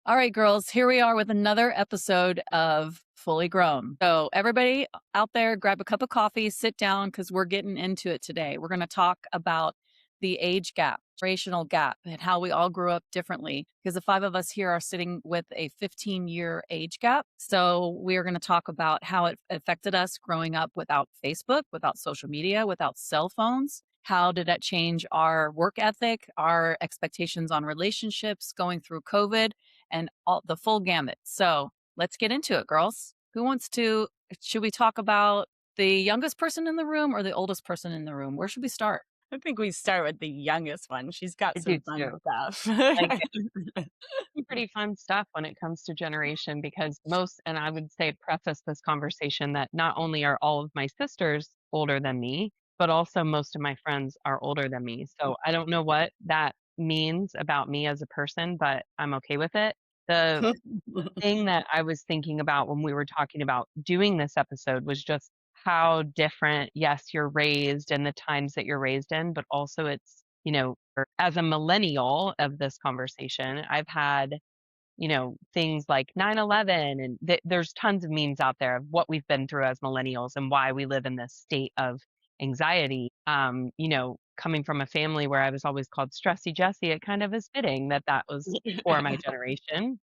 All right, girls, here we are with another episode of Fully Grown. So, everybody out there, grab a cup of coffee, sit down, because we're getting into it today. We're going to talk about the age gap, generational gap, and how we all grew up differently. Because the five of us here are sitting with a 15-year age gap. So, we are going to talk about how it affected us growing up without Facebook, without social media, without cell phones. How did that change our work ethic, our expectations on relationships going through COVID? And all the full gamut. So let's get into it, girls. Should we talk about the youngest person in the room or the oldest person in the room? Where should we start? I think we start with the youngest one. She's got I some do fun too. stuff. Like, pretty fun stuff when it comes to generation because and I would say preface this conversation that not only are all of my sisters older than me, but also most of my friends are older than me. So I don't know what that means about me as a person, but I'm okay with it. The thing that I was thinking about when we were talking about doing this episode was just how different, yes, you're raised and the times that you're raised in, but also it's, as a millennial of this conversation, I've had, things like 9/11 and there's tons of memes out there of what we've been through as millennials and why we live in this state of anxiety. Coming from a family where I was always called Stressy Jessie, it kind of is fitting that that was for my generation.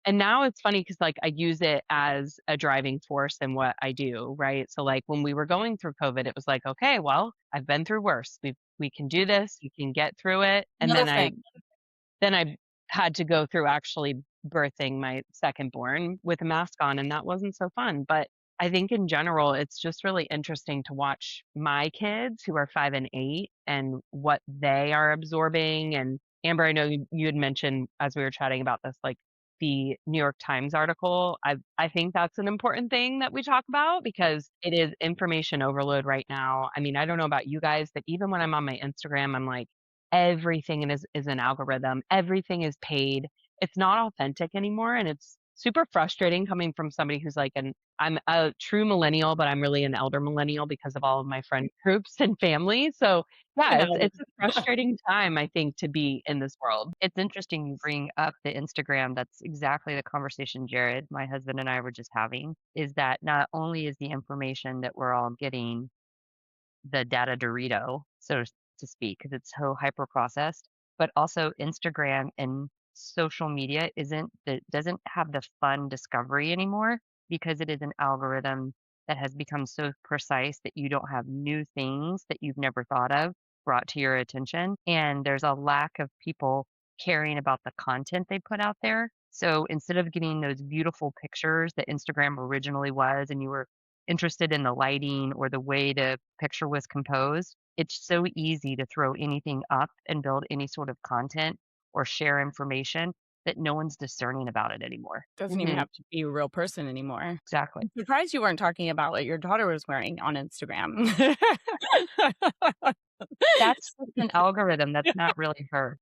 And now it's funny because, like, I use it as a driving force in what I do, right? So, like, when we were going through COVID, it was like, "Okay, well, I've been through worse. We can do this. You can get through it." And Another then I had to go through actually birthing my second born with a mask on, and that wasn't so fun. But I think in general, it's just really interesting to watch my kids who are 5 and 8 and what they are absorbing. And Amber, I know you had mentioned as we were chatting about this, like the New York Times article. I think that's an important thing that we talk about because it is information overload right now. I mean, I don't know about you guys, but even when I'm on my Instagram, I'm like, everything is an algorithm. Everything is paid. It's not authentic anymore, and it's super frustrating coming from somebody who's like I'm a true millennial, but I'm really an elder millennial because of all of my friend groups and family. So, yeah, it's a frustrating time, I think, to be in this world. It's interesting you bring up the Instagram. That's exactly the conversation Jared, my husband, and I were just having, is that not only is the information that we're all getting the data Dorito, so to speak, because it's so hyper processed, but also Instagram and social media doesn't have the fun discovery anymore because it is an algorithm that has become so precise that you don't have new things that you've never thought of brought to your attention. And there's a lack of people caring about the content they put out there. So instead of getting those beautiful pictures that Instagram originally was, and you were interested in the lighting or the way the picture was composed, it's so easy to throw anything up and build any sort of content or share information that no one's discerning about it anymore. Doesn't even have to be a real person anymore. Exactly. I'm surprised you weren't talking about what your daughter was wearing on Instagram. That's just an algorithm. That's not really her.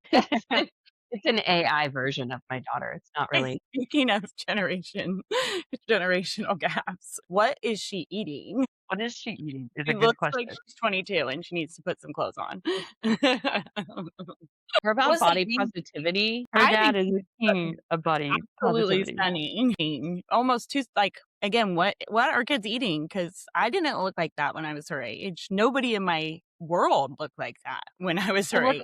It's an AI version of my daughter. It's not really. Speaking of generational gaps, what is she eating? What is she eating? Is She a good looks question. like she's 22 and she needs to put some clothes on. Her about Was it body being- positivity. Her I dad think is a king of body Absolutely positivity. stunning. Almost too again, what are kids eating? Because I didn't look like that when I was her age. Nobody in my world looked like that when I was her Well, age.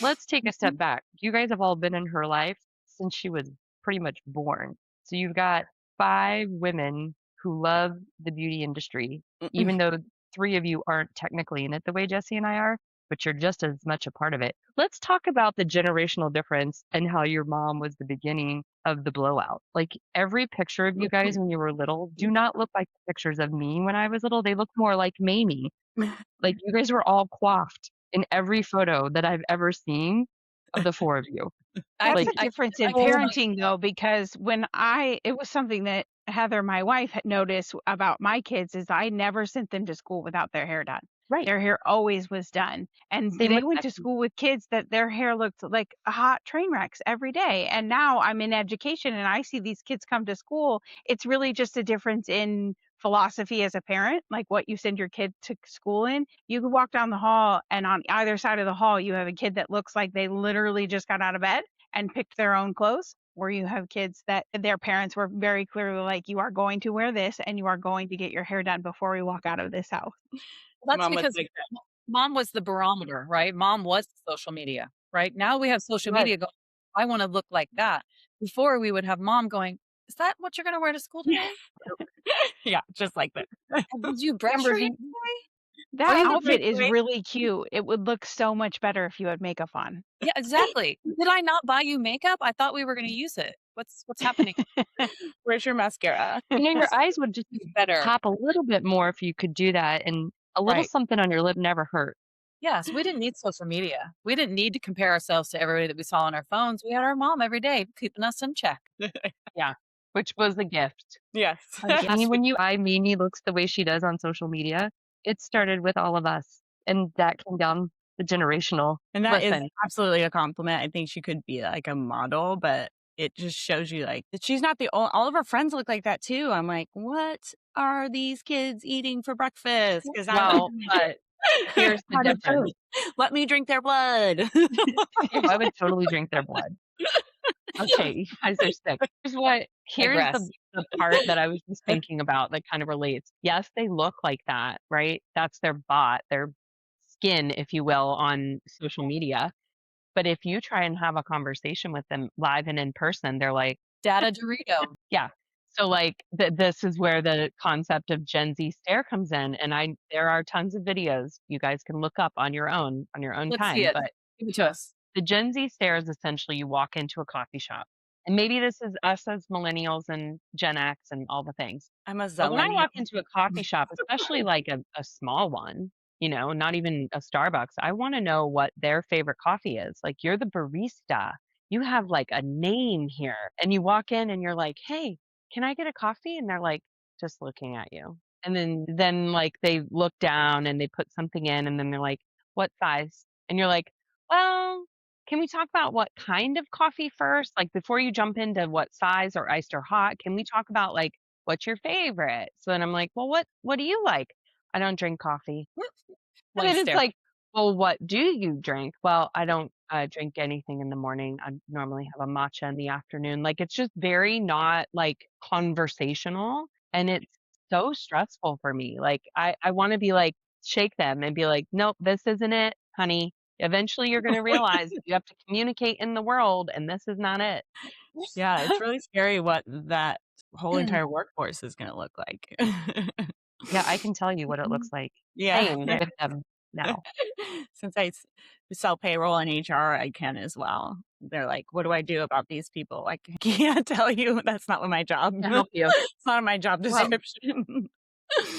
Let's take a step back. You guys have all been in her life since she was pretty much born. So you've got 5 women who love the beauty industry, even though 3 of you aren't technically in it the way Jesse and I are, but you're just as much a part of it. Let's talk about the generational difference and how your mom was the beginning of the blowout. Like every picture of you guys when you were little do not look like the pictures of me when I was little. They look more like Mamie. Like you guys were all coiffed in every photo that I've ever seen of the 4 of you. That's Like, a difference in parenting, though, because it was something that Heather, my wife, had noticed about my kids is I never sent them to school without their hair done. right. Their hair always was done. And Same they with went to Becky. school with kids that their hair looked like hot train wrecks every day. And now I'm in education and I see these kids come to school. It's really just a difference in philosophy as a parent, like what you send your kid to school in. You could walk down the hall and on either side of the hall, you have a kid that looks like they literally just got out of bed and picked their own clothes. where you have kids that their parents were very clearly like, you are going to wear this and you are going to get your hair done before we walk out of this house. Well, that's Mom was because like that. mom was the barometer, right? Mom was social media, right? Now we have social Right. media going, I want to look like that. Before we would have mom going, is that what you're going to wear to school today? Yeah, just like that. Did you brush Amber, your do hair you, today? Are That you the outfit is Right. really cute. It would look so much better if you had makeup on. Yeah, exactly. Did I not buy you makeup? I thought we were going to use it. What's happening? Where's your mascara? your eyes would just Better. pop a little bit more if you could do that, and a little Right. something on your lip never hurt. Yes, we didn't need social media. We didn't need to compare ourselves to everybody that we saw on our phones. We had our mom every day keeping us in check. Yeah, which was a gift. Yes. I mean, when you eye Mimi looks the way she does on social media, it started with all of us, and that came down the generational. And that is Listen, absolutely a compliment. I think she could be like a model, but it just shows you like that she's not the all of her friends look like that too. I'm like, what are these kids eating for breakfast? Because Well, but here's the How did difference. let me drink their blood. I would totally drink their blood. Okay, you guys are sick. Here's digress. the part that I was just thinking about that kind of relates. Yes, they look like that, right? That's their bot, their skin, if you will, on social media. But if you try and have a conversation with them live and in person, they're like, Data Dorito. yeah. So like this is where the concept of Gen Z stare comes in, and there are tons of videos you guys can look up on your own Let's see time. it. But Give it to us. the Gen Z stare is essentially you walk into a coffee shop, and maybe this is us as millennials and Gen X and all the things. I'm a But when I zillennial. walk into a coffee shop, especially like a small one, not even a Starbucks, I want to know what their favorite coffee is. Like you're the barista. You have like a name here. And you walk in and you're like, "Hey, can I get a coffee?" And they're like just looking at you. And then like they look down and they put something in and then they're like, "What size?" And you're like, "Well, can we talk about what kind of coffee first? Like before you jump into what size or iced or hot, can we talk about like what's your favorite?" So then I'm like, "Well, what do you like?" "I don't drink coffee." And Blank then it's stare. like, "Well, what do you drink?" "Well, I don't drink anything in the morning. I normally have a matcha in the afternoon." Like it's just very not like conversational, and it's so stressful for me. Like I want to be like shake them and be like, "Nope, this isn't it, honey. Eventually you're going to realize that you have to communicate in the world and this is not it." Yeah, it's really scary what that whole entire workforce is going to look like. Yeah, I can tell you what it looks like Yeah. Same. with them now. Since I sell payroll and HR, I can as well. They're like, what do I do about these people? Like, I can't tell you. That's not what my job. To help you. It's not in my job Well, description.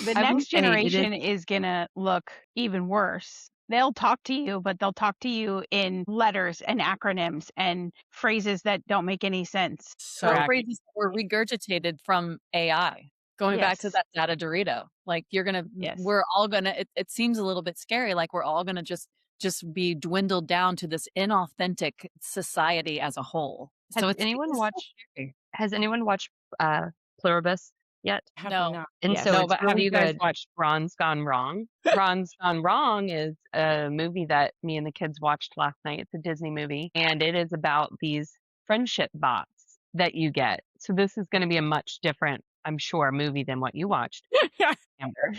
The I will next say it is generation is gonna look even worse. They'll talk to you, but they'll talk to you in letters and acronyms and phrases that don't make any sense. So Or Correct. phrases that were regurgitated from AI. Going back to Yes. that data Dorito. Like Yes. we're all gonna it seems a little bit scary, like we're all gonna just be dwindled down to this inauthentic society as a whole. has So it's anyone so watched scary. has anyone watched Pluribus yet? have No. not. And Yes. so No, it's but have really you guys good. watched Ron's Gone Wrong? Ron's Gone Wrong is a movie that me and the kids watched last night. It's a Disney movie, and it is about these friendship bots that you get. So this is going to be a much different, I'm sure, movie than what you watched, Yeah. Amber.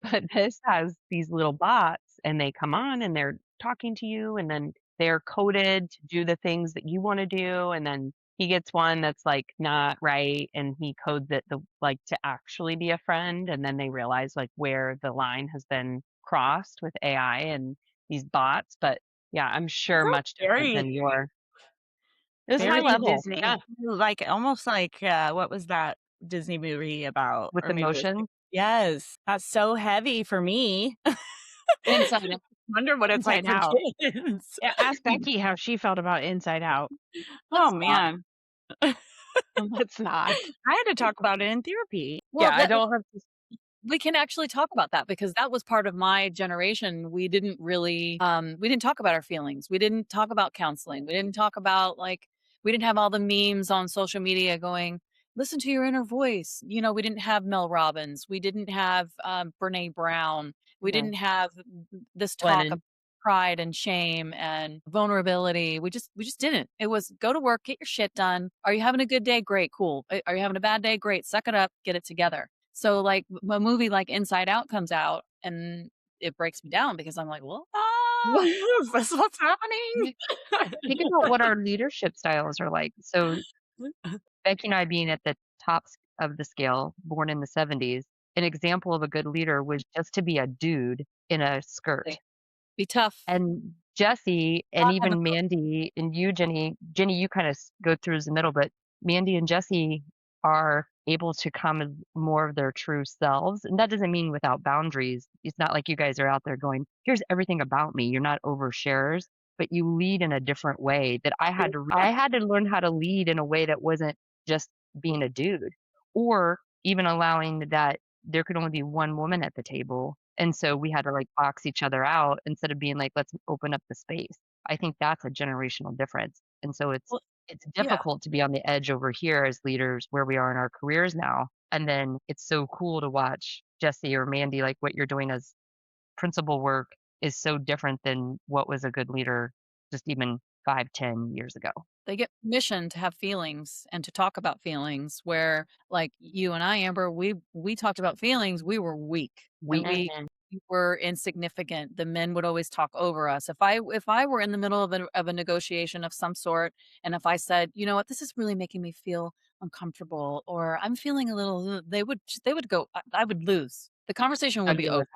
But this has these little bots, and they come on and they're talking to you, and then they're coded to do the things that you want to do, and then he gets one that's like not right, and he codes it like to actually be a friend, and then they realize like where the line has been crossed with AI and these bots. But yeah, I'm sure Sounds much different very, than your. It's high very level. Disney. Yeah. like almost like what was that Disney movie about? With Or maybe it was emotion. yes, that's so heavy for me. Inside Out. Wonder what it's like Inside for Out. kids. Yeah, ask Becky how she felt about Inside Out. Oh Let's not. man, Let's not. I had to talk about it in therapy. Well, Yeah, I don't have to. we can actually talk about that because that was part of my generation. We didn't really we didn't talk about our feelings. We didn't talk about counseling. We didn't talk about we didn't have all the memes on social media going, listen to your inner voice. We didn't have Mel Robbins. We didn't have Brene Brown. We No. didn't have this talk Glennon. pride and shame and vulnerability. We just didn't. It was go to work, get your shit done. Are you having a good day? Great, cool. Are you having a bad day? Great, suck it up, get it together. So like a movie like Inside Out comes out and it breaks me down because I'm like, well, Is this what's happening? Think about what our leadership styles are like. So Becky and I being at the tops of the scale, born in the 70s, an example of a good leader was just to be a dude in a skirt. be tough. And Jesse and Not have a even Mandy and you, Jenny, you kind of go through as the middle, but Mandy and Jesse are able to come as more of their true selves. And that doesn't mean without boundaries. It's not like you guys are out there going, here's everything about me. You're not oversharers, but you lead in a different way that I had to learn how to lead in a way that wasn't just being a dude or even allowing that there could only be one woman at the table. And so we had to like box each other out instead of being like, let's open up the space. I think that's a generational difference. And so Well, it's yeah. difficult to be on the edge over here as leaders where we are in our careers now. And then it's so cool to watch Jesse or Mandy, like what you're doing as principal work is so different than what was a good leader just even 5, 10 years ago. They get permission to have feelings and to talk about feelings where like you and I, Amber, we talked about feelings, we were weak and we were insignificant. The men would always talk over us. If I were in the middle of a negotiation of some sort and if I said, you know what, this is really making me feel uncomfortable or I'm feeling a little they would go I would lose. The conversation would be Agree over. with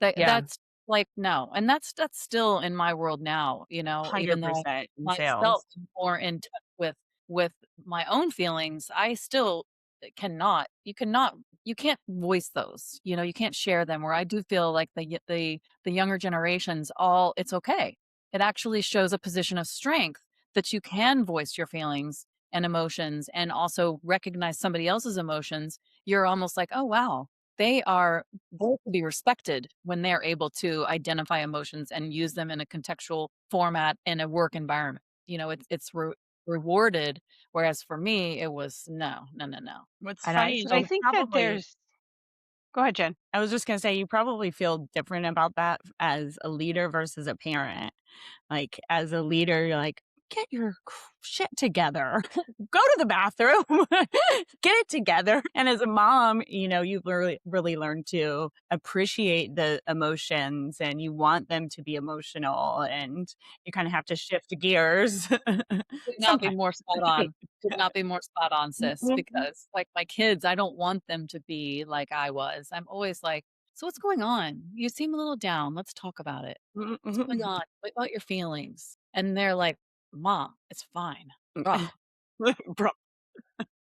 that. Yeah. That's like, no, and that's still in my world now, even though 100% in myself sales. am more in touch with my own feelings, I still you can't voice those, you can't share them, where I do feel like the younger generations all it's okay. It actually shows a position of strength that you can voice your feelings and emotions and also recognize somebody else's emotions. You're almost like, "Oh, wow, they are both to be respected when they're able to identify emotions and use them in a contextual format in a work environment. It's rewarded, whereas for me, it was no, no, no, no. What's And I funny is But I you still think that probably there's Go ahead, Jen. I was just gonna say you probably feel different about that as a leader versus a parent. Like as a leader, you're like, get your shit together. Go to the bathroom. Get it together. And as a mom, you've really learned to appreciate the emotions and you want them to be emotional and you kind of have to shift gears. Could not be Sometimes. more spot on. Could not be more spot on, sis, because like my kids, I don't want them to be like I was. I'm always like, so what's going on? You seem a little down. Let's talk about it. What's going on? What about your feelings? And they're like, Mom, it's fine. Bruh, Bro.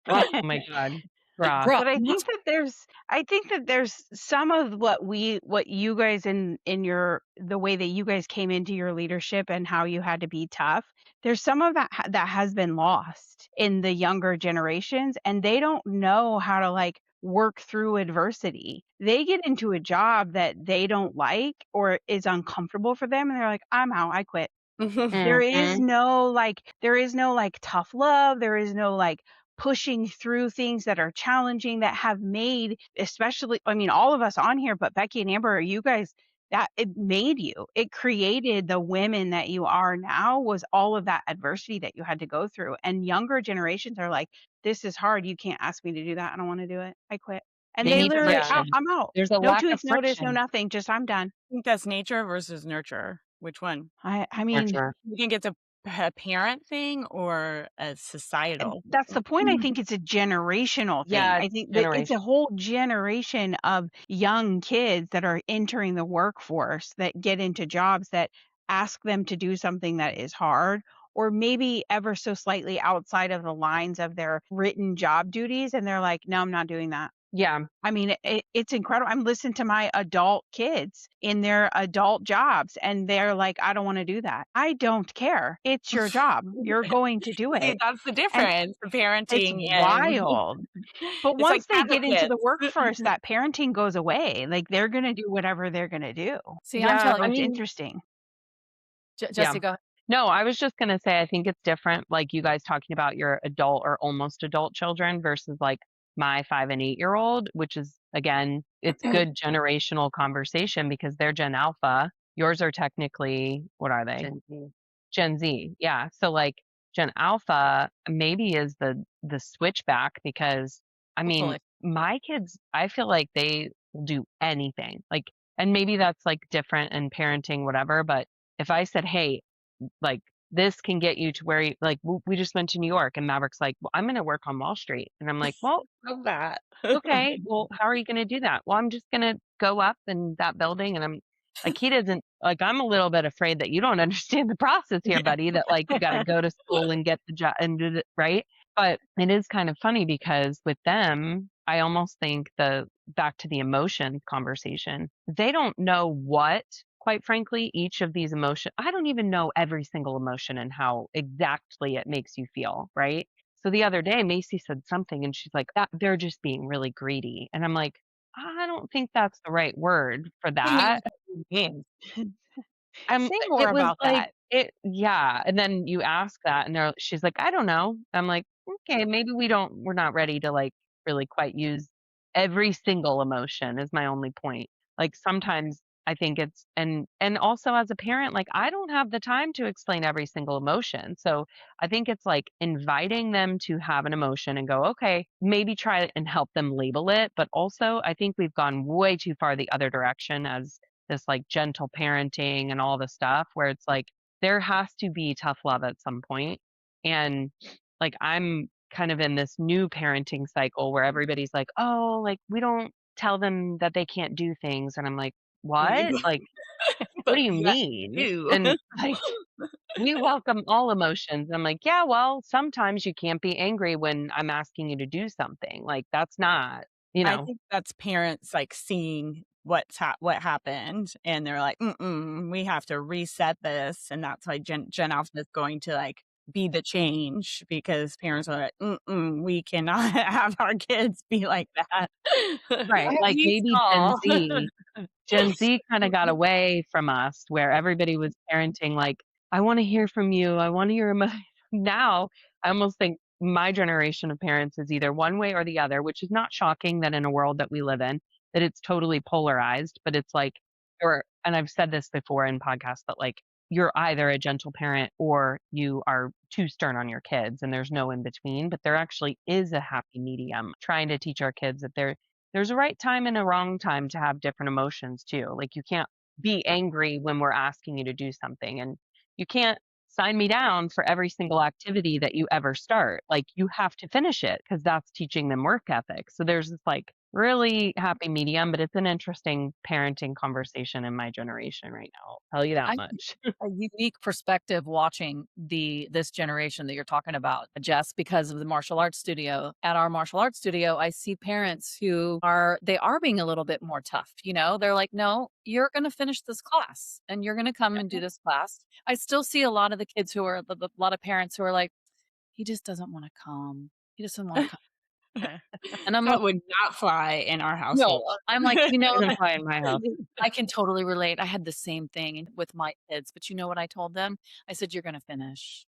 Oh my God. Bruh. bruh. But I think that there's some of what you guys in your the way that you guys came into your leadership and how you had to be tough. There's some of that that has been lost in the younger generations and they don't know how to like work through adversity. They get into a job that they don't like or is uncomfortable for them and they're like, I'm out, I quit. There is Mhm. no like tough love. There is no like pushing through things that are challenging that have made, especially, I mean, all of us on here, but Becky and Amber, you guys, that it made you. It created the women that you are now was all of that adversity that you had to go through. And younger generations are like, this is hard. You can't ask me to do that. I don't want to do it. I quit. And they they need literally, Yeah. friction. I'm out. There's a No lack of tweets, no this, no friction. nothing. Just I'm done. I think that's nature versus nurture. Which one? I For mean, sure. You think it's a parent thing or a and societal that's the point. I thing? think it's a generational thing. Yeah, I it's think that it's a generation. whole generation of young kids that are entering the workforce that get into jobs that ask them to do something that is hard or maybe ever so slightly outside of the lines of their written job duties. And they're like, no, I'm not doing that. Yeah. I mean, it's incredible. I'm listening to my adult kids in their adult jobs, and they're like, I don't want to do that. I don't care. It's your job. You're going to do See, it. that's the And difference, the it's parenting and wild. But it's like once they get into the advocates. workforce, that parenting goes away. Like they're going to do whatever they're going to do. See, I'm Yeah. telling So I it's mean, interesting. yeah. Jesse, go ahead. No, I was just going to say, I think it's different, like you guys talking about your adult or almost adult children versus like my 5 and 8-year-old, which is, again, it's good generational conversation because they're Gen Alpha. Yours are technically, what are they? Gen Z. Gen Z. Yeah. So like Gen Alpha maybe is the switchback because I mean, Hopefully. my kids, I feel like they will do anything. Like, and maybe that's like different in parenting, whatever. But if I said, hey, like this can get you to where you like we just went to New York and Maverick's like, well, I'm gonna work on Wall Street. And I'm like, well, Love that. okay, well, how are you gonna do that? Well, I'm just gonna go up in that building and I'm like he doesn't like I'm a little bit afraid that you don't understand the process here, buddy, that like you gotta go to school and get the job and do it right. But it is kind of funny because with them, I almost think the back to the emotion conversation, they don't know what, quite frankly, each of these emotion I don't even know every single emotion and how exactly it makes you feel, right? So the other day, Macy said something and she's like, that they're just being really greedy. And I'm like, I don't think that's the right word for I mean, that. man, I'm Say more it was about like that. it yeah. And then you ask that and she's like, I don't know. I'm like, okay, maybe we're not ready to like really quite use every single emotion is my only point. Like sometimes I think it's and also as a parent, like I don't have the time to explain every single emotion. So I think it's like inviting them to have an emotion and go, okay, maybe try and help them label it. But also I think we've gone way too far the other direction as this like gentle parenting and all the stuff where it's like there has to be tough love at some point. And like I'm kind of in this new parenting cycle where everybody's like, "Oh, like we don't tell them that they can't do things." And I'm like, "What? Like what but do you yeah, mean?" you. And like we welcome all emotions. I'm like, "Yeah, well, sometimes you can't be angry when I'm asking you to do something. Like that's not, you I know." think that's parents, like, seeing what happened, and they're like, "Mm-mm, we have to reset this," and that's why Gen Alpha is going to, like, be the change because parents are like, "Mm-mm, we cannot have our kids be like that." Right. Like We maybe saw. Gen Z kinda got away from us where everybody was parenting like, "I wanna hear from you, I wanna hear emo" Now, I almost think my generation of parents is either one way or the other, which is not shocking that in a world that we live in, that it's totally polarized, but it's like and I've said this before in podcasts, but, like, you're either a gentle parent or you are too stern on your kids, and there's no in between, but there actually is a happy medium, trying to teach our kids that there's a right time and a wrong time to have different emotions too. Like you can't be angry when we're asking you to do something and you can't sign me down for every single activity that you ever start. Like you have to finish it because that's teaching them work ethic. So there's this like really happy medium, but it's an interesting parenting conversation in my generation right now. I'll tell you that I much. a unique perspective watching this generation that you're talking about, Jess, because of the martial arts studio. At our martial arts studio, I see parents who are being a little bit more tough. You know, they're like, no, you're going to finish this class and you're going to come and do this class. I still see a lot of the kids who are a lot of parents who are like, he just doesn't want to come. He doesn't want to come. And I'm That like, would not fly in our no, household. I'm like, Doesn't fly in my house. I can totally relate. I had the same thing with my kids, but you know what I told them? I said, "You're gonna finish."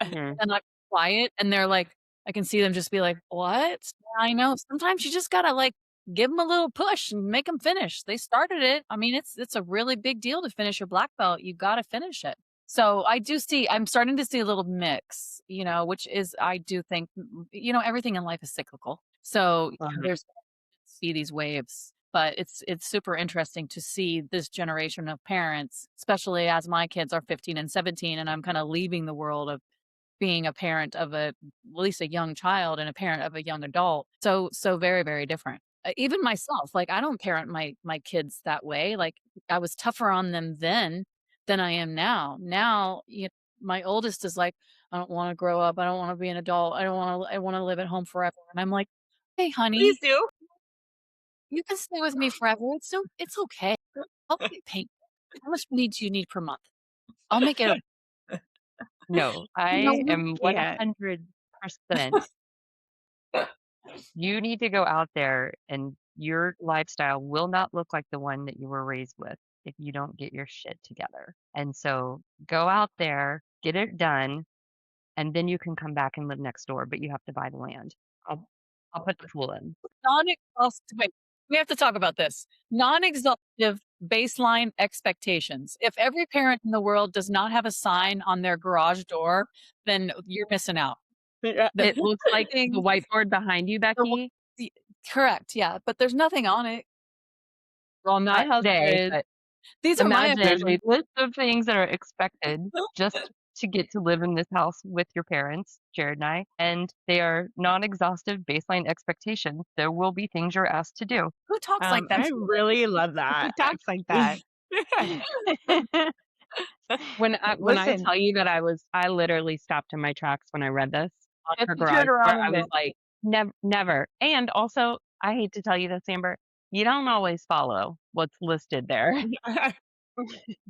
Mhm. And I'm quiet, and they're like I can see them just be like, "What?" Yeah, I know. Sometimes you just gotta, like, give them a little push and make them finish. They started it. I mean, it's a really big deal to finish your black belt. You gotta finish it. So, I'm starting to see a little mix, which is I do think, everything in life is cyclical. So, Uh-huh. there's see these waves. But it's super interesting to see this generation of parents, especially as my kids are 15 and 17, and I'm kind of leaving the world of being a parent of at least a young child and a parent of a young adult. So very, very different. Even myself, like I don't parent my kids that way. Like I was tougher on them then than I am now. Now, my oldest is like, I don't want to grow up. I don't want to be an adult. I want to live at home forever. And I'm like, hey, Please honey, do. you can stay with me forever. It's okay. I'll pay. How much money do you need per month? I'll make it. No, You know I what? am Yeah. 100%. You need to go out there and your lifestyle will not look like the one that you were raised with if you don't get your shit together. And so go out there, get it done, and then you can come back and live next door, but you have to buy the land. I'll I'll put the pool in. Non-exhaustive. We have to talk about this. Non-exhaustive baseline expectations. If every parent in the world does not have a sign on their garage door, then you're missing out. Yeah. The It looks like the things, whiteboard behind you, the wa- Becky. the- correct, yeah, but there's nothing on it. Well, My not today, husband but These are my imagine opinions. a list of things that are expected just to get to live in this house with your parents, Jared and I, and they are non-exhaustive baseline expectations. There will be things you're asked to do. Who talks like that? I really love Who that. talks like that? When I Listen, tell you that I literally stopped in my tracks when I read this on just her turn garage door. around I and was look. like, never. And also, I hate to tell you this, Amber, you don't always follow what's listed there.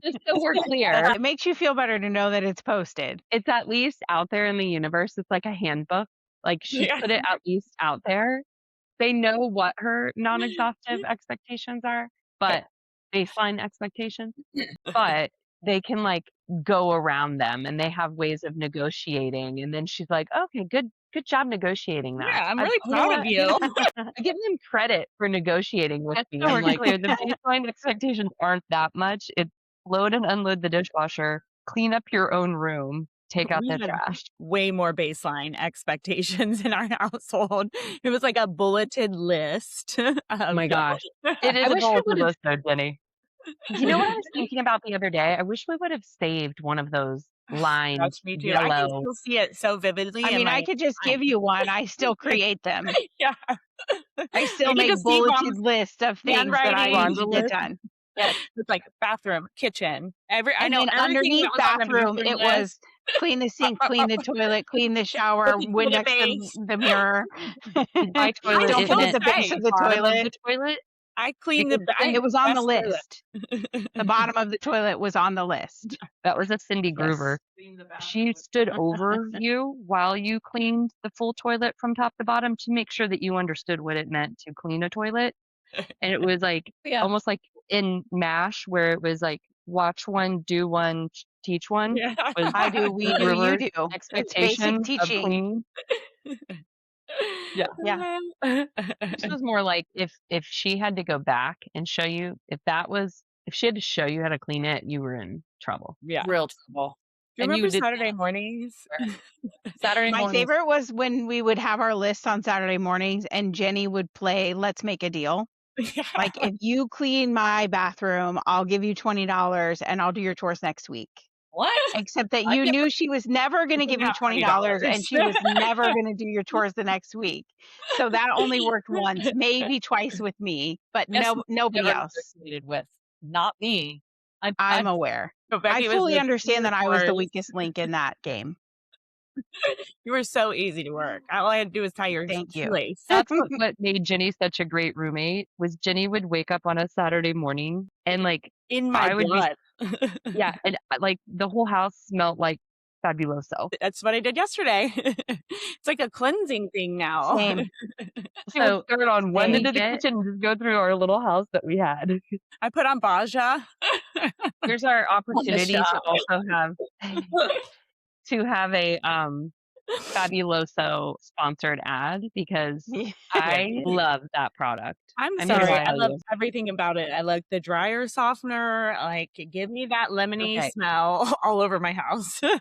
Just so we're clear, It makes you feel better to know that it's posted. it's at least out there in the universe. It's like a handbook. Like she Yeah. put it at least out there. They know what her non-exhaustive expectations are, but baseline expectations, but they can like go around them and they have ways of negotiating. And then she's like, okay, good job negotiating that. Yeah, I'm I- really you know proud of what? you. I give them credit for negotiating with Just me. so I'm we're like, clear, the baseline expectations aren't that much. It's load and unload the dishwasher, clean up your own room, take out We the had trash. way more baseline expectations in our household. It was like a bulleted list. Oh my gosh. it is I a wish we bulletin would have, list though, Jenny. you know what I was thinking about the other day? I wish we would have saved one of those lined Gosh, me too. I can yellow. still see it so vividly I in mean, I my could just give mind. you one. I still create them. Yeah. I still You can make just see Mom's bulleted lists of things that I handwriting. need to get done. Yes, it's like bathroom, kitchen. I And know then everything underneath that was on the bathroom, bathroom it was list. clean the sink, clean the toilet, clean the shower, Put the win toilet next to base. the mirror. My toilet Don't is forget at the base say, of the bottom of toilet. the toilet. I cleaned the Because It was on the best toilet. list. The bottom of the toilet was on the list. that was a Cindy Groover. She stood over you while you cleaned the full toilet from top to bottom to make sure that you understood what it meant to clean a toilet. And it was like Yeah. almost like in MASH where it was like watch one, do one, teach one. Yeah. Was I do, we do, you Groover's do. It's expectation basic of teaching. cleaning. Yeah. Yeah. This was more like if she had to go back and show you if she had to show you how to clean it, you were in trouble. Yeah. Real trouble. Do you And remember did Saturday mornings? Saturday My mornings. favorite was when we would have our lists on Saturday mornings and Jenny would play Let's Make a Deal. Yeah. Like, if you clean my bathroom, I'll give you $20 and I'll do your chores next week. What? Except that I you get- knew she was never going to give you Yeah, $20 and she was $20. never going to do your chores the next week. So that only worked once, maybe twice with me, but Guess who nobody never else. negotiated with? Not me. I'm aware. So I Becky was fully the understand that I was the chores. weakest link in that game. You were so easy to work. All I had to do was tie your Thank you. shoelace. That's what made Jenny such a great roommate was Jenny would wake up on a Saturday morning and like In my I would be blood. yeah, and like the whole house smelled like Fabuloso. That's what I did yesterday. It's like a cleansing thing now. Same. She would So start on one Same. end of the kitchen and just go through our little house that we had. I put on Baja. Here's our opportunity to shop. also have a Fabuloso sponsored ad because I love that product. I'm I'm here to sorry. I tell love you. everything about it. I like the dryer softener. Like, give me that lemony Okay. smell all over my house. wait,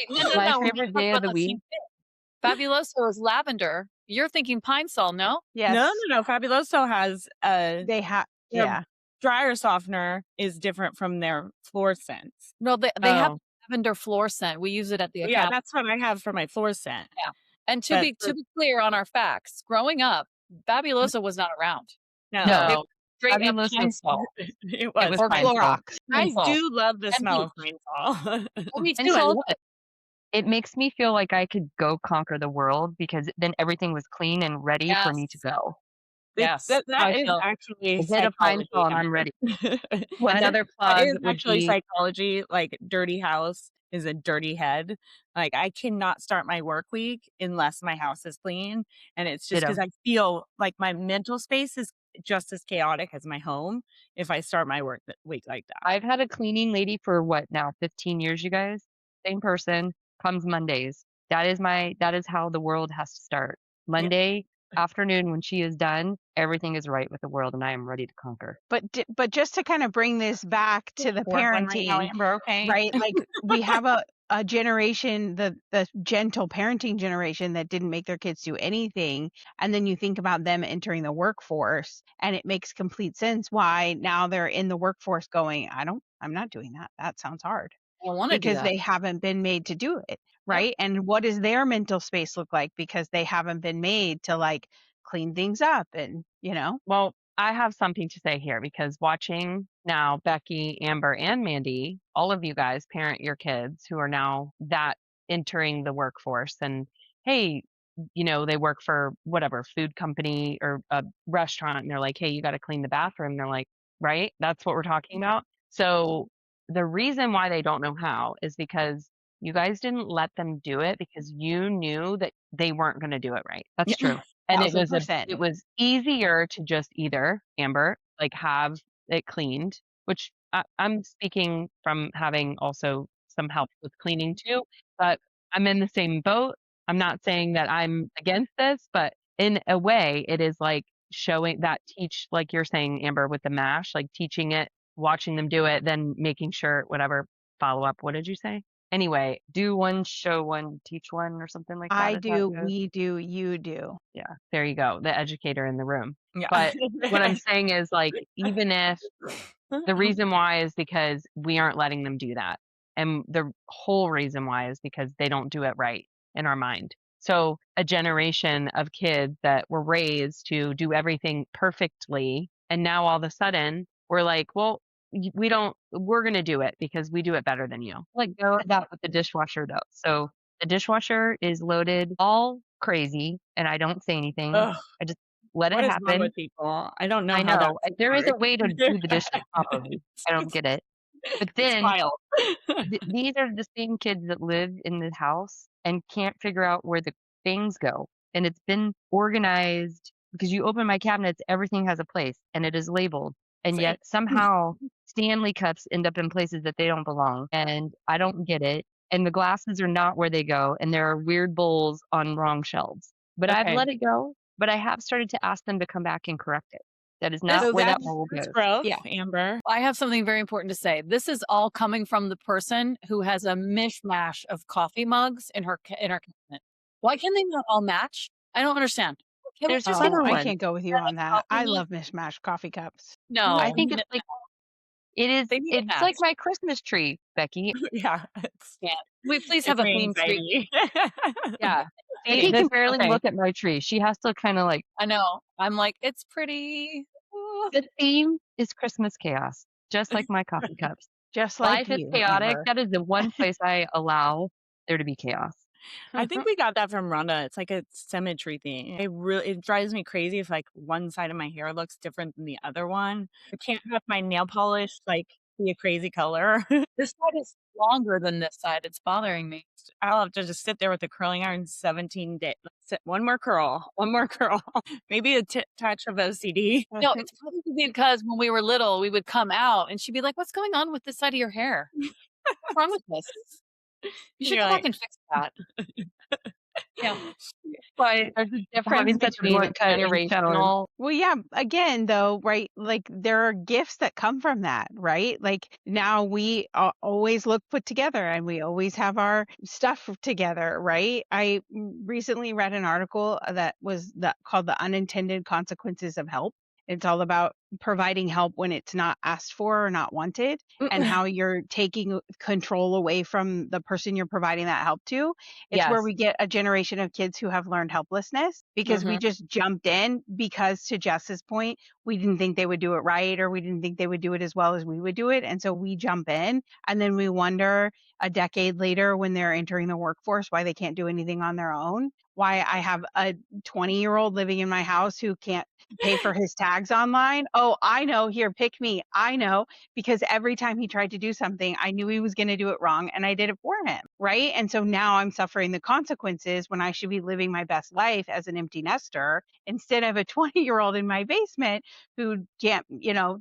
no. My we favorite talked day of about the the week. same thing. Fabuloso is lavender. You're thinking pine sol, no? Yes. No. Fabuloso has a They have, their yeah. dryer softener is different from their floor scents. No, they have Oh. lavender floor scent. We use it at the Yeah, account. that's what I have for my floor scent. And to but be clear on our facts, growing up, Fabuloso was not around. No, No, Straight up Fabuloso pine sol. it it was. was Or Pine Sol. Clorox. I Pine sol. do love the And smell of bleach. pine sol. Oh, me And too. I so love it. it makes me feel like I could go conquer the world because then everything was clean and ready for me to Yes. go. Yes. That I is feel- actually I hit a Pine psychology. Sol and I'm ready. What? Another That plug is would actually be psychology. Like, dirty house is a dirty head. Like, I cannot start my work week unless my house is clean. And it's just because ditto. I feel like my mental space is just as chaotic as my home if I start my work week like that. I've had a cleaning lady for what now, 15 years, you guys? Same person, comes Mondays. That is how the world has to start. Monday, afternoon when she is done, everything is right with the world and I am ready to conquer. But just to kind of bring this back to the Fourth one right now, parenting, Amber, okay? right? Like we have a generation, the gentle parenting generation that didn't make their kids do anything. And then you think about them entering the workforce and it makes complete sense why now they're in the workforce going, I'm not doing that. That sounds hard. I want to do Because that. they haven't been made to do it, right? And what does their mental space look like because they haven't been made to like clean things up and, Well, I have something to say here because watching now Becky, Amber, and Mandy, all of you guys parent your kids who are now that entering the workforce and hey, they work for whatever food company or a restaurant and they're like, hey, you got to clean the bathroom. They're like, right? That's what we're talking about. So the reason why they don't know how is because you guys didn't let them do it because you knew that they weren't going to do it right. That's true. And it was 1,000%. easier to just either, Amber, like have it cleaned, which I'm speaking from having also some help with cleaning too, but I'm in the same boat. I'm not saying that I'm against this, but in a way, it is like showing that like you're saying, Amber, with the mash, like teaching it, watching them do it, then making sure, whatever, follow up. What did you say? Anyway, Do one, show one, teach one, or something like that. I Is that do, good? we do, you do. yeah, there you go, the educator in the room. Yeah. But what I'm saying is, like, even if the reason why is because we aren't letting them do that. And the whole reason why is because they don't do it right in our mind. So a generation of kids that were raised to do everything perfectly. And now all of a sudden we're like, well, we're going to do it because we do it better than you. Like go at that with the dishwasher though. So the dishwasher is loaded all crazy and I don't say anything. Ugh, I just let it what is wrong happen. with people? I don't know I how know. that's There is a works. way to do the dishes properly. I don't get it. But It's then wild. these are the same kids that live in the house and can't figure out where the things go. And it's been organized because you open my cabinets, everything has a place and it is labeled. And Same. yet somehow Stanley cups end up in places that they don't belong. And I don't get it. And the glasses are not where they go. And there are weird bowls on wrong shelves. But I've Okay. let it go. But I have started to ask them to come back and correct it. That is not So where that that's bowl goes. growth, Yeah. Amber. I have something very important to say. This is all coming from the person who has a mishmash of coffee mugs in her cabinet. Why can they not all match? I don't understand. Can we There's just Oh, clever I ones. can't go with you on that. coffee I mugs? love mishmash coffee cups. No, I think it's like they need to it's like match. my Christmas tree, Becky. Yeah. It's, Can't. We please it's have a my theme tree. anxiety. Yeah. See, Becky this can barely okay. look at my tree. She has to kind of like I know. I'm like, it's pretty. Ooh. the theme is Christmas chaos, just like my coffee cups. Just like Life is you, chaotic. Amber. That is the one place I allow there to be chaos. I think we got that from Rhonda. It's like a symmetry thing. It drives me crazy if like one side of my hair looks different than the other one. I can't have my nail polish like be a crazy color. This side is longer than this side. It's bothering me. I'll have to just sit there with the curling iron 17 days. One more curl, one more curl. Maybe a touch of OCD. No, it's probably because when we were little, we would come out and she'd be like, "What's going on with this side of your hair? What's wrong with this? You should You're come back like, and fix that." Yeah. But There's a having difference such a between generational Well, yeah, again, though, right? Like there are gifts that come from that, right? Like now we always look put together and we always have our stuff together, right? I recently read an article that was called The Unintended Consequences of Help. It's all about providing help when it's not asked for or not wanted, and how you're taking control away from the person you're providing that help to. It's where yes. we get a generation of kids who have learned helplessness because we just jumped in because, to Jess's point, we didn't think they would do it right or we didn't think they would do it as well as we would do it. And so we jump in and then we wonder a decade later when they're entering the workforce why they can't do anything on their own. Why I have a 20-year-old living in my house who can't pay for his tags online. Oh, I know. Here, pick me. I know, because every time he tried to do something, I knew he was going to do it wrong and I did it for him. Right. And so now I'm suffering the consequences when I should be living my best life as an empty nester instead of a 20-year-old in my basement who can't,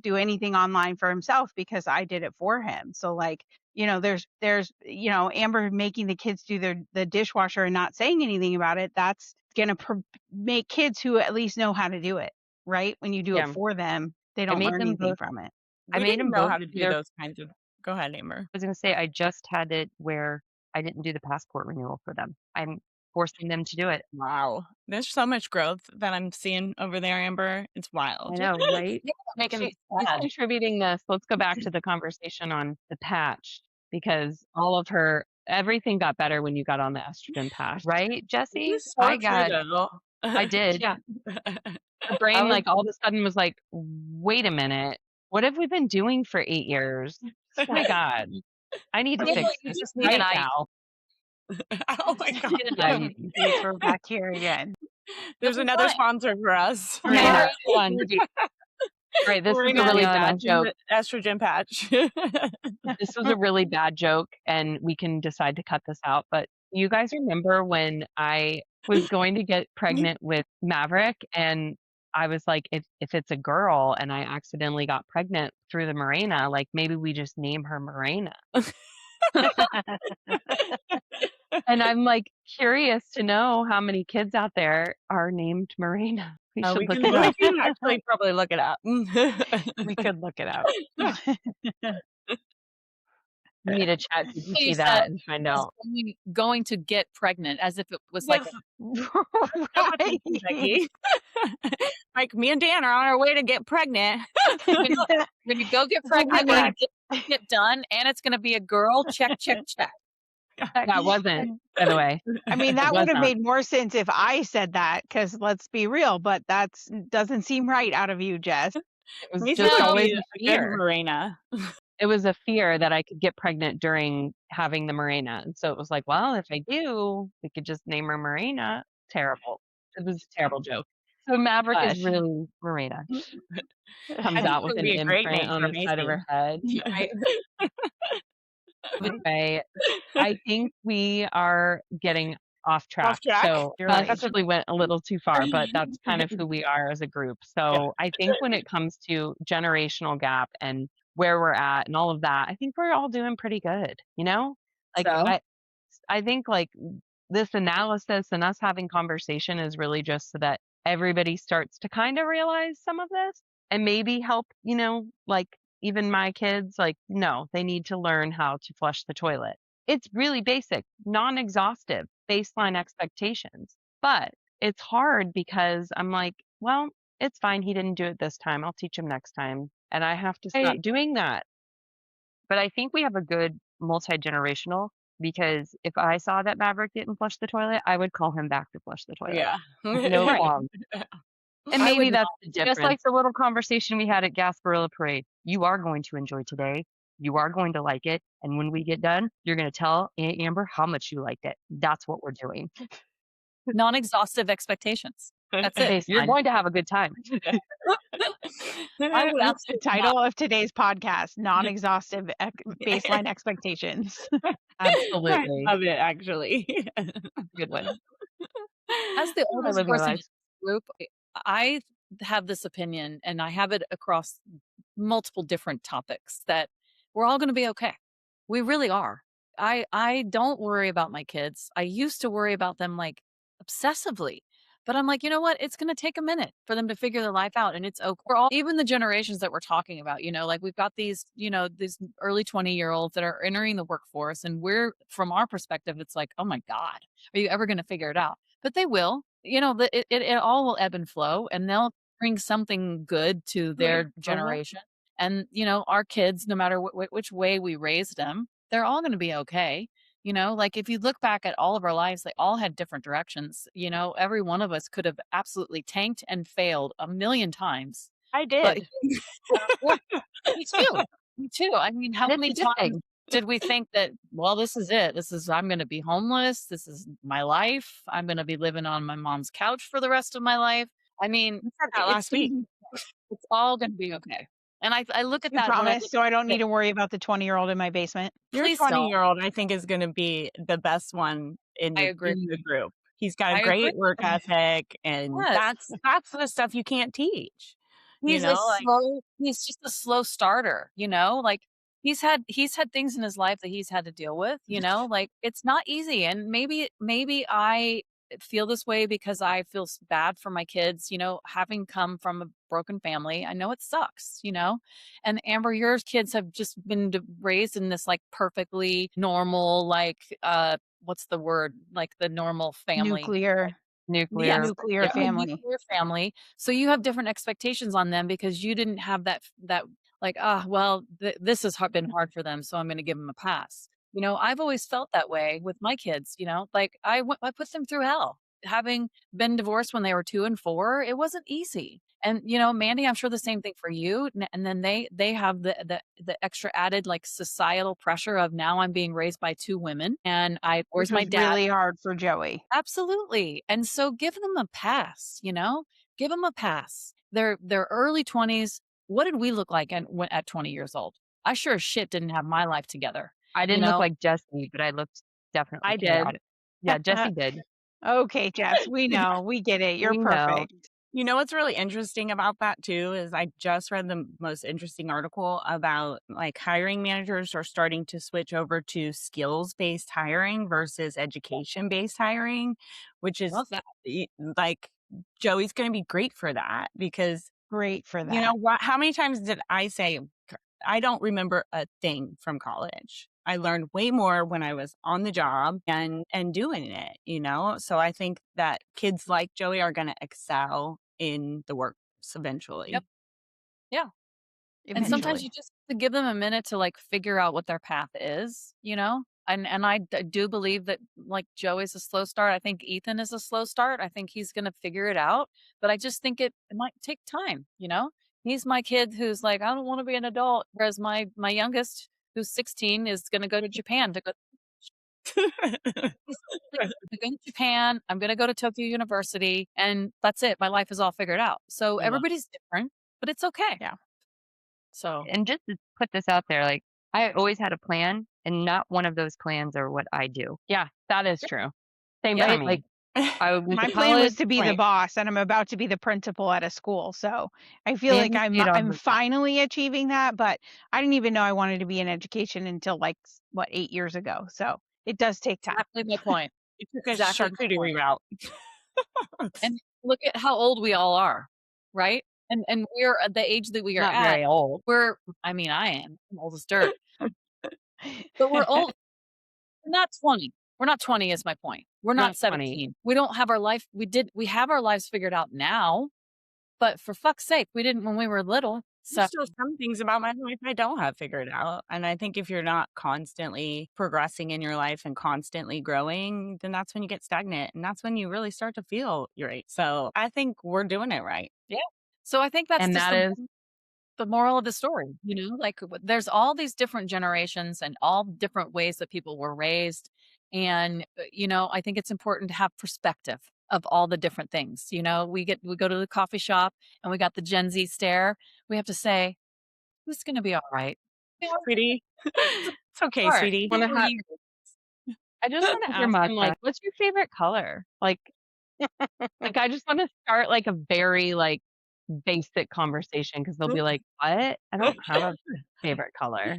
do anything online for himself because I did it for him. So like, there's Amber making the kids do the dishwasher and not saying anything about it. That's going to make kids who at least know how to do it, right? When you do it Yeah. for them, they I don't made learn them anything both. from it. I We made didn't them know both how to do do their. those kinds of. Go ahead, Amber. I was going to say I just had it where I didn't do the passport renewal for them. I'm forcing them to do it. Wow, there's so much growth that I'm seeing over there, Amber. It's I wild. know, right? You're making me She's sad. contributing this. Let's go back to the conversation on the patch because everything got better when you got on the estrogen patch. Right, This Jesse? is so true, though. I did. Yeah. Her I brain, was like, all of a sudden was like, wait a minute. What have we been doing for 8 years? Oh my God. I need to Amber, fix you this just need an right IV. now. Oh my god. Get an Yeah, IV. Please, we're back here again. There's You'll be another fine. sponsor for us. All right, Yeah. hold on. All right, this is a Marina really and bad joke. the estrogen patch. This was a really bad joke, and we can decide to cut this out. But you guys remember when I was going to get pregnant with Maverick, and I was like, if it's a girl and I accidentally got pregnant through the Morena, like maybe we just name her Morena. And I'm like curious to know how many kids out there are named Morena. We should we look can, it we up. can actually probably look it up. We could look it up. We need to chat You GPT said that and find is out. going to get pregnant as if it was like Yes, Right. Becky. Like me and Dan are on our way to get pregnant. we're gonna go get pregnant, we're gonna get done, and it's gonna be a girl. Check, check, check. That wasn't, by the way. I mean, It that was would have not. made more sense if I said that, because let's be real, but that's doesn't seem right out of you, Jess. It was Mason just would always be a a good fear. Marina. It was a fear that I could get pregnant during having the Morena. And so it was like, well, if I do, we could just name her Morena. Terrible. It was a terrible joke. So Maverick is But really Marina. comes I think out it with would an be a great imprint name on for the side of her Macy. head. Anyway, I think we are getting off track. track? So You're that right. actually went a little too far, but that's kind of who we are as a group. So I think when it comes to generational gap and where we're at and all of that, I think we're all doing pretty good, you know? Like So I think like this analysis and us having conversation is really just so that everybody starts to kind of realize some of this and maybe help, you know, like even my kids, like, no, they need to learn how to flush the toilet. It's really basic, non-exhaustive, baseline expectations. But it's hard because I'm like, well, it's fine. He didn't do it this time. I'll teach him next time. And I have to stop doing that. But I think we have a good multi-generational because if I saw that Maverick didn't flush the toilet, I would call him back to flush the toilet. Yeah. No Right. qualms. And I maybe would that's not. The just like difference. the little conversation we had at Gasparilla Parade. You are going to enjoy today. You are going to like it. And when we get done, you're going to tell Aunt Amber how much you liked it. That's what we're doing. non-exhaustive expectations. That's it. You're Baseline. going to have a good time. I would That's the absolutely title of today's podcast: non-exhaustive baseline expectations. Absolutely. Love it, actually. Good one. as the I oldest live my person in life. the group, I have this opinion, and I have it across multiple different topics that we're all going to be okay. We really are. I don't worry about my kids. I used to worry about them like obsessively, but I'm like, you know what? It's going to take a minute for them to figure their life out, and it's okay. We're all, even the generations that we're talking about, you know, like we've got these, you know, these early 20-year-olds that are entering the workforce, and we're, from our perspective, it's like, oh my God, are you ever going to figure it out? But they will. You know, it all will ebb and flow, and they'll bring something good to their generation. And you know, our kids, no matter which way we raised them, they're all going to be okay. You know, like if you look back at all of our lives, they all had different directions. You know, every one of us could have absolutely tanked and failed a million times. I But did. well, me too. Me too. I mean, how And it's many a good times thing. did we think that, well, this is it? I'm going to be homeless. This is my life. I'm going to be living on my mom's couch for the rest of my life. I mean, You said that last week. it's all going to be okay. And I look at You that. when I promise, look so I don't at need it, to worry about the 20-year-old in my basement. Your please don't. 20-year-old, I think, is going to be the best one in I the, agree. in the group. He's got I a agree. great work ethic, and Yes. that's the stuff you can't teach. You He's know, like he's just a slow starter, you know, like he's had things in his life that he's had to deal with, you know, like it's not easy. And maybe I feel this way because I feel bad for my kids, having come from a broken family. I know it sucks, and Amber, your kids have just been raised in this like perfectly normal, like, what's the word? Like the normal family. Nuclear, Yes, Nuclear. nuclear Yeah. definitely family. nuclear family. So you have different expectations on them because you didn't have that like, well, this has been hard for them, so I'm going to give them a pass. I've always felt that way with my kids. Like I put them through hell. Having been divorced when they were 2 and 4, it wasn't easy. And Mandy, I'm sure the same thing for you. And then they have the extra added like societal pressure of now I'm being raised by 2 women, and Which where's my was dad? really hard for Joey. Absolutely. And so give them a pass, Give them a pass. They're early 20s. What did we look like at 20 years old? I sure as shit didn't have my life together, I you didn't look know? like Jesse, but I looked definitely I did. chaotic. Yeah, Jesse did. Okay, Jess, we know. We get it. You're We know. perfect. You know what's really interesting about that too is I just read the most interesting article about like hiring managers are starting to switch over to skills-based hiring versus education-based hiring, which is Love that. like Joey's going to be great for that because Great for you know that. what? How many times did I say I don't remember a thing from college? I learned way more when I was on the job and doing it, So I think that kids like Joey are going to excel in the workforce eventually. Yep. Yeah. And sometimes Eventually. you just have to give them a minute to like figure out what their path is, And I do believe that like Joey's a slow start. I think Ethan is a slow start. I think he's going to figure it out, but I just think it might take time, He's my kid who's like, I don't want to be an adult, whereas my youngest, who's 16, is going to go to Japan to go. He's like, I'm going to Japan. I'm going to go to Tokyo University, and that's it. My life is all figured out. So I love everybody's different, but it's okay. Yeah. So And just to put this out there, like I always had a plan, and not one of those plans are what I do. Yeah, that is true. Same Yeah. for Right? me. Like I was My in plan was college. to be the Right. boss, and I'm about to be the principal at a school. So I feel like Mandy stayed on I'm the finally achieving that, but I didn't even know I wanted to be in education until like 8 years ago. So it does take time. exactly my point. You took a Exactly my charcuterie point. route. And look at how old we all are, right? And we're at the age that we are Not at. very old. I mean, I am. I'm old as dirt, but we're old. We're not 20. We're not 20 is my point. We're not Not 20. 17. We don't have our life. We have our lives figured out now, but for fuck's sake, we didn't when we were little. So There's still some things about my life I don't have figured out. And I think if you're not constantly progressing in your life and constantly growing, then that's when you get stagnant. And that's when you really start to feel your age. So I think we're doing it right. yeah. So I think that's And just that is the moral of the story, like there's all these different generations and all different ways that people were raised. And, I think it's important to have perspective of all the different things. We go to the coffee shop and we got the Gen Z stare. We have to say, who's going to be all right? Sweetie. It's okay, Smart. sweetie. wanna Who are have you? I just wanna With your ask him, like, mantra. what's your favorite color? Like I just wanna start, like, a very, like, basic conversation because 'cause they'll be like, "What? I don't have a favorite color."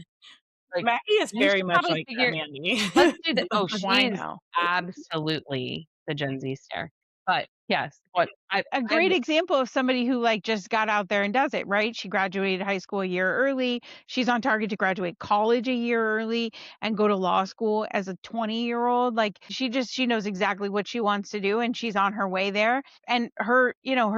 Like, Maggie is you very should much probably like that, figure Mandy. let's do that. Oh, Why she's now? absolutely the Gen Z stare. But, yes, what A great example of somebody who like just got out there and does it, right? She graduated high school a year early. She's on target to graduate college a year early and go to law school as a 20-year-old. Like she knows exactly what she wants to do and she's on her way there. And her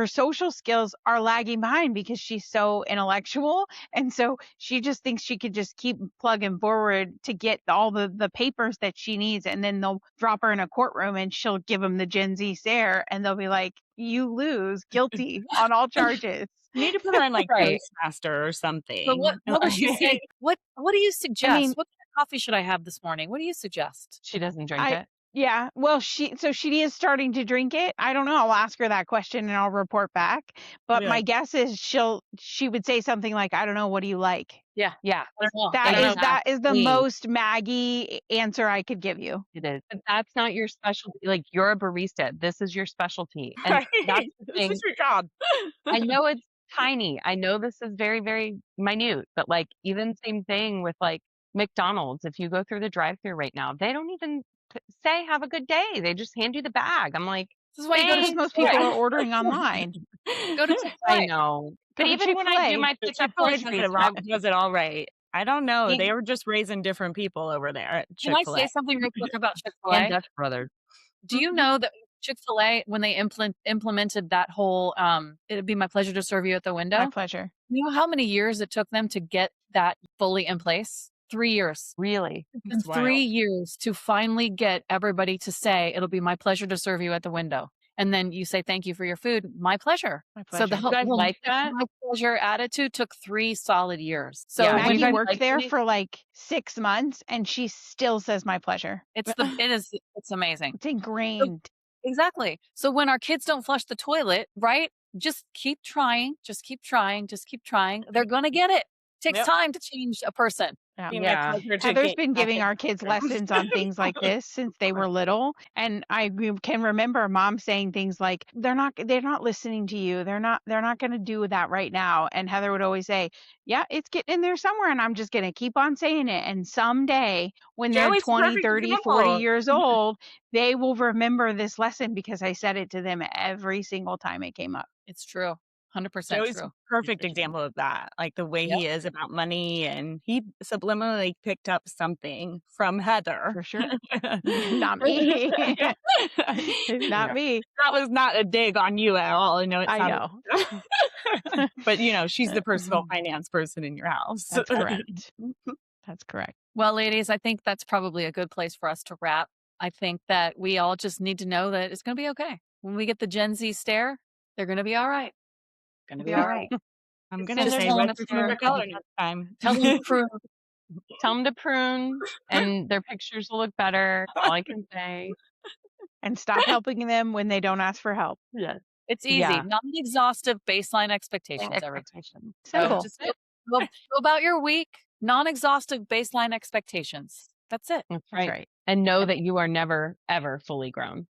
social skills are lagging behind because she's so intellectual. And so she just thinks she could just keep plugging forward to get all the papers that she needs. And then they'll drop her in a courtroom and she'll give them the Gen Z stare and they'll be like, you lose, guilty on all charges. You need to put her in like Right. Toastmaster or So something. what would she say? What do you I suggest? mean, What kind of coffee should I have this morning? What do you suggest? she doesn't drink I it. yeah, well, she is starting to drink it. I don't know. I'll ask her that question and I'll report back. But Be my like, guess is she would say something like, I don't know, what do you like? Yeah. Yeah, I don't know. That I don't is know. that is the exactly. most Maggie answer I could give you. It is. But that's not your specialty. Like, you're a barista. This is your specialty. And right? that's the This thing. is your job. I know it's tiny. I know this is very, very minute, but like even same thing with like McDonald's. If you go through the drive-through right now, they don't even say have a good day. They just hand you the bag. I'm like, This is why you go to Because thanks. most people Chick-fil-A. are ordering online. Go to I Chick-fil-A. know. But Go to even when I do Chick-fil-A. my pickup Chick-fil-A groceries, I does it all right. I don't know. eat They were just raising different people over there at Can I Chick-fil-A. say something real quick about And Chick-fil-A? Dutch Brothers. Do you know that Chick-fil-A, when they implemented that whole it'd be my pleasure to serve you at the My window, pleasure. you know how many years it took them to get that fully in place? 3 years. really. It took them It's 3 wild. years to finally get everybody to say, "It'll be my pleasure to serve you at the window." And then you say, "Thank you for your food." "My pleasure." My So the pleasure. You guys whole like that? my pleasure attitude took 3 solid years. So Yeah, when you Maggie guys worked like there it? for like 6 months and she still says my pleasure. it's amazing. It's ingrained. Exactly. So when our kids don't flush the toilet, right? Just keep trying. Just keep trying. Just keep trying. They're gonna get it. Takes Yep. time to change a person. Yeah. Be my Yeah. pleasure to Heather's get been back giving in our kids the bathroom. lessons on things like this since they were little, and can remember mom saying things like, they're not listening to you, they're not going to do that right now, and Heather would always say, yeah, it's getting in there somewhere, and I'm just going to keep on saying it, and someday when they're Joey's a 20, perfect 30, 40 example. years old, they will remember this lesson because I said it to them every single time it came up. It's true. 100% Joey's a true. perfect example of that. Like the way Yep. he is about money, and he subliminally picked up something from Heather. For sure. Not me. Yeah. Not me. That was not a dig on you at all. I know it I sounded know. but she's the personal finance person in your house. That's correct. That's correct. Well, ladies, I think that's probably a good place for us to wrap. I think that we all just need to know that it's going to be okay. When we get the Gen Z stare, they're going to be all right. Going to be all right. I'm It's gonna in Just say tell them let's to change prune. the color next time. Tell them to prune. Tell them to prune, and their pictures will look better. All I can say. And stop helping them when they don't ask for help. Yes. It's easy. Yeah. Non-exhaustive baseline expectations, everybody. Expectations. So Simple. just go about your week. Non-exhaustive baseline expectations. That's it. That's That's right. right. And know that you are never, ever fully grown.